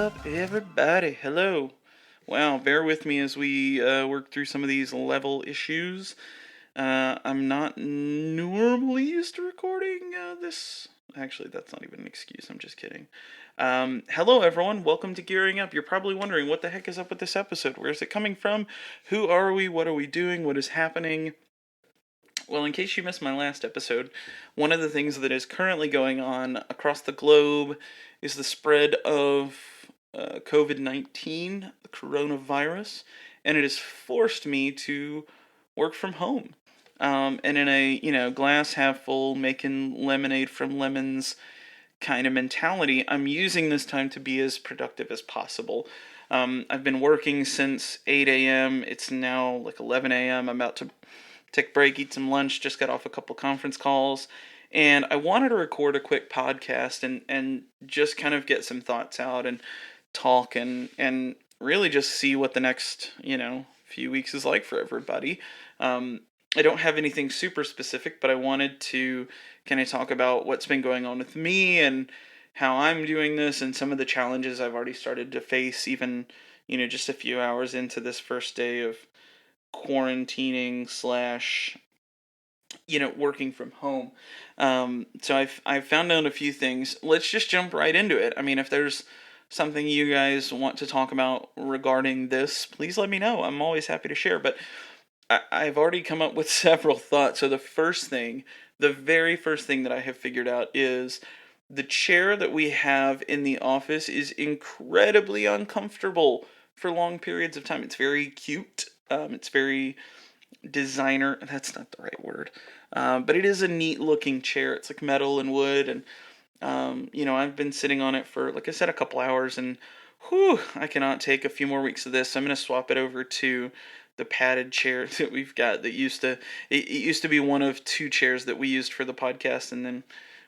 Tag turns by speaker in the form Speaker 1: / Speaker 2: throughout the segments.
Speaker 1: up, everybody? Hello. Wow, bear with me as we work through some of these level issues. I'm not normally used to recording this. Actually, that's not even an excuse. I'm just kidding. Hello, everyone. Welcome to Gearing Up. You're probably wondering what the heck is up with this episode? Where is it coming from? Who are we? What are we doing? What is happening? Well, in case you missed my last episode, one of the things that is currently going on across the globe is the spread of COVID 19, the coronavirus, and it has forced me to work from home. And in a, glass half full, making lemonade from lemons kind of mentality, I'm using this time to be as productive as possible. I've been working since 8 a.m. It's now like 11 a.m. I'm about to take a break, eat some lunch, just got off a couple conference calls, and I wanted to record a quick podcast and just kind of get some thoughts out and talk and really just see what the next, few weeks is like for everybody. I don't have anything super specific, but I wanted to kind of talk about what's been going on with me and how I'm doing this and some of the challenges I've already started to face, even, just a few hours into this first day of quarantining slash working from home. So I've found out a few things. Let's just jump right into it. I mean, if there's something you guys want to talk about regarding this, please let me know. I'm always happy to share. But I've already come up with several thoughts. So the very first thing that I have figured out is the chair that we have in the office is incredibly uncomfortable for long periods of time. It's very cute. It's very designer. That's not the right word. But it is a neat looking chair. It's like metal and wood. And, I've been sitting on it for, like I said, a couple hours. And, I cannot take a few more weeks of this. So I'm going to swap it over to the padded chair that we've got that it used to be one of two chairs that we used for the podcast. And then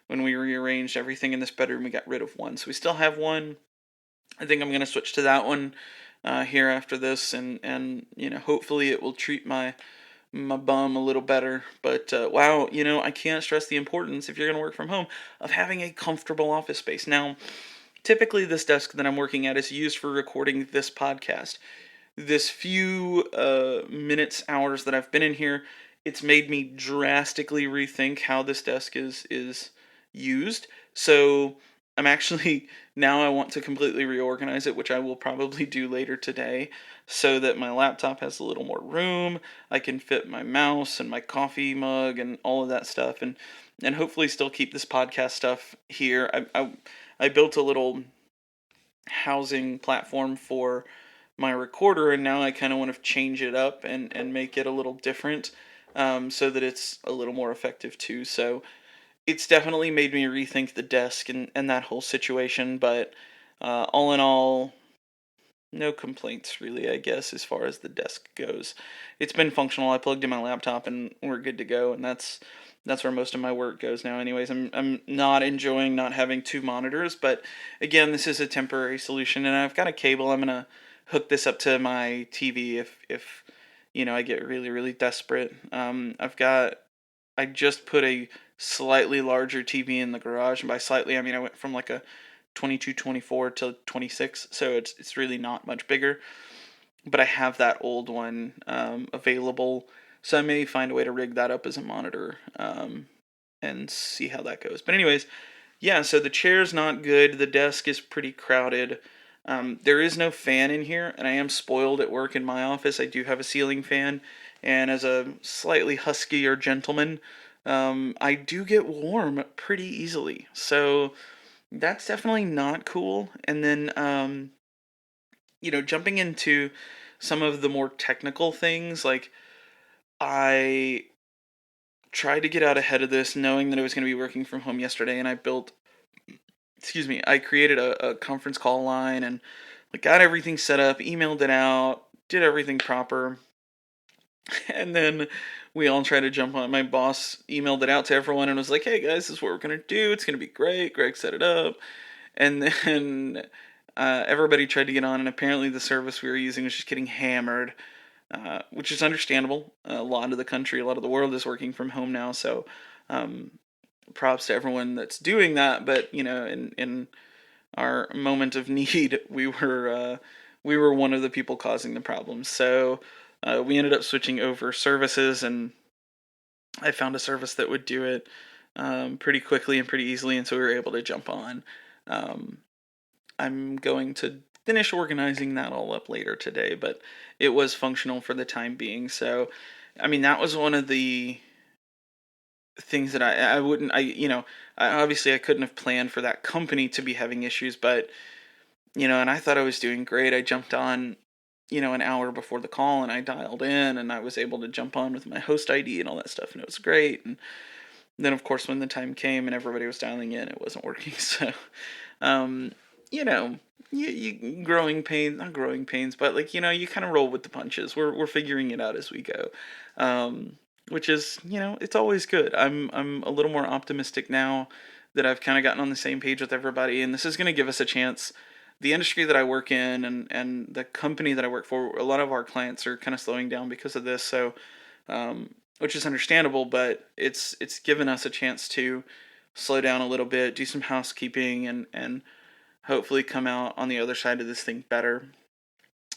Speaker 1: when we rearranged everything in this bedroom, we got rid of one. So we still have one. I think I'm going to switch to that one here after this, and hopefully it will treat my bum a little better. But wow, I can't stress the importance, if you're going to work from home, of having a comfortable office space. Now, typically this desk that I'm working at is used for recording this podcast. This few minutes, hours that I've been in here, it's made me drastically rethink how this desk is used. So I'm actually, now I want to completely reorganize it, which I will probably do later today, so that my laptop has a little more room. I can fit my mouse and my coffee mug and all of that stuff, and hopefully still keep this podcast stuff here. I built a little housing platform for my recorder, and now I kind of want to change it up and make it a little different, so that it's a little more effective too. So it's definitely made me rethink the desk and that whole situation, but all in all, no complaints really, I guess, as far as the desk goes. It's been functional. I plugged in my laptop and we're good to go, and that's where most of my work goes now anyways. I'm not enjoying not having two monitors, but again, this is a temporary solution, and I've got a cable. I'm going to hook this up to my TV if I get really, really desperate. I just put a slightly larger TV in the garage, and by slightly I mean I went from like a 22-24 to 26, so it's really not much bigger. But I have that old one available, so I may find a way to rig that up as a monitor and see how that goes. But anyways, yeah, so the chair's not good. The desk is pretty crowded. There is no fan in here, and I am spoiled at work in my office. I do have a ceiling fan, and as a slightly huskier gentleman, I do get warm pretty easily. So that's definitely not cool. And then, jumping into some of the more technical things, like I tried to get out ahead of this knowing that I was going to be working from home yesterday, and I created a conference call line and got everything set up, emailed it out, did everything proper. And then we all tried to jump on. My boss emailed it out to everyone and was like, "Hey guys, this is what we're going to do. It's going to be great. Greg set it up." And then everybody tried to get on, and apparently the service we were using was just getting hammered, which is understandable. A lot of the country, a lot of the world is working from home now, so props to everyone that's doing that. But, in our moment of need, we were one of the people causing the problems. So we ended up switching over services, and I found a service that would do it pretty quickly and pretty easily, and so we were able to jump on. Um, I'm going to finish organizing that all up later today, but it was functional for the time being. So, I mean, that was one of the things that I wouldn't, obviously I couldn't have planned for that company to be having issues, but, and I thought I was doing great. I jumped on, an hour before the call, and I dialed in, and I was able to jump on with my host ID and all that stuff, and it was great. And then, of course, when the time came and everybody was dialing in, it wasn't working. So, um, you know, you growing pains, not growing pains, but like, you kind of roll with the punches. We're figuring it out as we go. Which is, it's always good. I'm a little more optimistic now that I've kind of gotten on the same page with everybody, and this is going to give us a chance. The industry that I work in, and the company that I work for, a lot of our clients are kind of slowing down because of this. So, which is understandable, but it's given us a chance to slow down a little bit, do some housekeeping, and hopefully come out on the other side of this thing better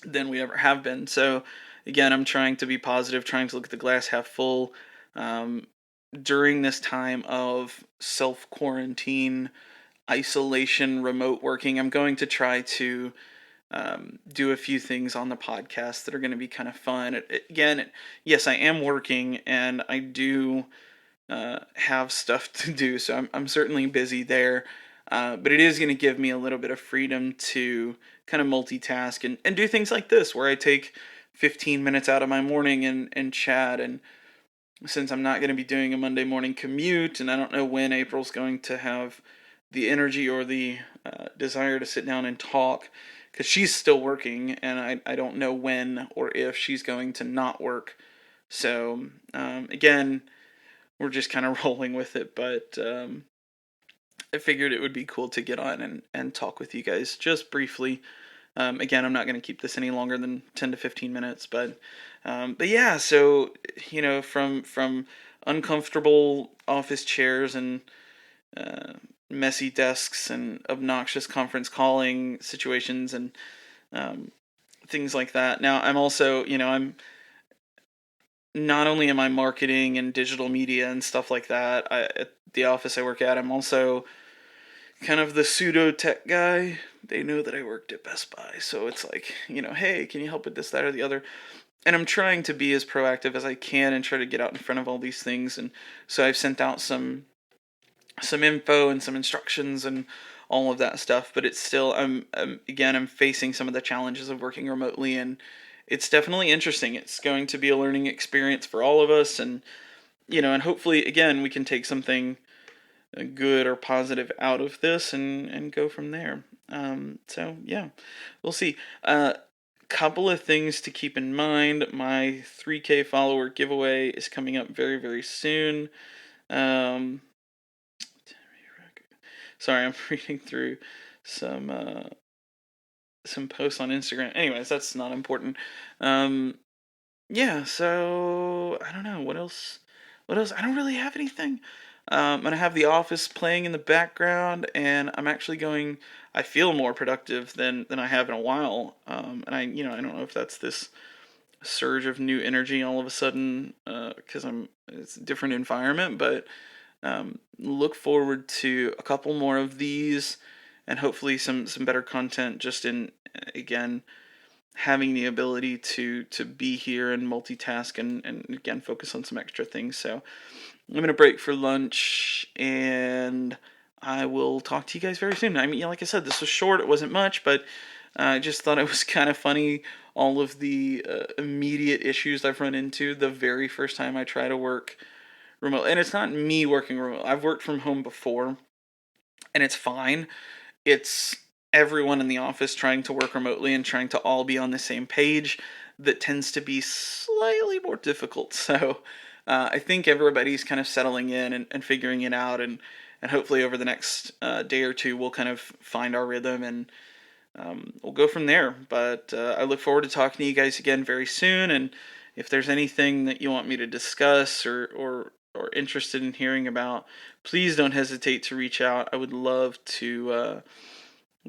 Speaker 1: than we ever have been. So again, I'm trying to be positive, trying to look at the glass half full. Um, During this time of self quarantine, isolation, remote working, I'm going to try to do a few things on the podcast that are going to be kind of fun. Yes, I am working, and I do have stuff to do, so I'm certainly busy there. But it is going to give me a little bit of freedom to kind of multitask and do things like this, where I take 15 minutes out of my morning and chat. And since I'm not going to be doing a Monday morning commute, and I don't know when April's going to have the energy or the desire to sit down and talk, because she's still working, and I don't know when or if she's going to not work. So, again, we're just kind of rolling with it, but I figured it would be cool to get on and talk with you guys just briefly. Again, I'm not going to keep this any longer than 10 to 15 minutes, but yeah, so, from uncomfortable office chairs and messy desks and obnoxious conference calling situations and things like that. Now, I'm also, I'm not only am I marketing and digital media and stuff like that, at the office I work at, I'm also kind of the pseudo tech guy. They know that I worked at Best Buy, so it's like, hey, can you help with this, that, or the other? And I'm trying to be as proactive as I can and try to get out in front of all these things. And so I've sent out some info and some instructions and all of that stuff. But it's still, I'm facing some of the challenges of working remotely, and it's definitely interesting. It's going to be a learning experience for all of us, and and hopefully, again, we can take something good or positive out of this and go from there. So yeah, we'll see. Couple of things to keep in mind. My 3K follower giveaway is coming up very, very soon. Sorry, I'm reading through some posts on Instagram. Anyways, that's not important. Yeah, so I don't know what else. What else? I don't really have anything. And I have The Office playing in the background, and I'm actually going. I feel more productive than I have in a while. And I don't know if that's this surge of new energy all of a sudden, because it's a different environment, but look forward to a couple more of these, and hopefully some better content. Just in again having the ability to be here and multitask and again focus on some extra things. So I'm gonna break for lunch, and I will talk to you guys very soon. I mean, like I said, this was short. It wasn't much, but I just thought it was kind of funny. All of the immediate issues I've run into the very first time I try to work remote. And it's not me working remote. I've worked from home before, and it's fine. It's everyone in the office trying to work remotely and trying to all be on the same page that tends to be slightly more difficult. So I think everybody's kind of settling in and figuring it out, and hopefully over the next day or two we'll kind of find our rhythm, and we'll go from there. But I look forward to talking to you guys again very soon, and if there's anything that you want me to discuss or interested in hearing about, please don't hesitate to reach out. I would love to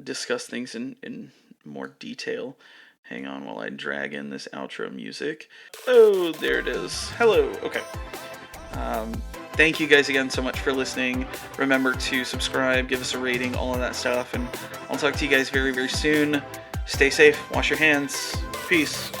Speaker 1: discuss things in more detail. Hang on while I drag in this outro music. Oh, there it is. Hello. Okay. Thank you guys again so much for listening. Remember to subscribe, give us a rating, all of that stuff, and I'll talk to you guys very, very soon. Stay safe, wash your hands. Peace.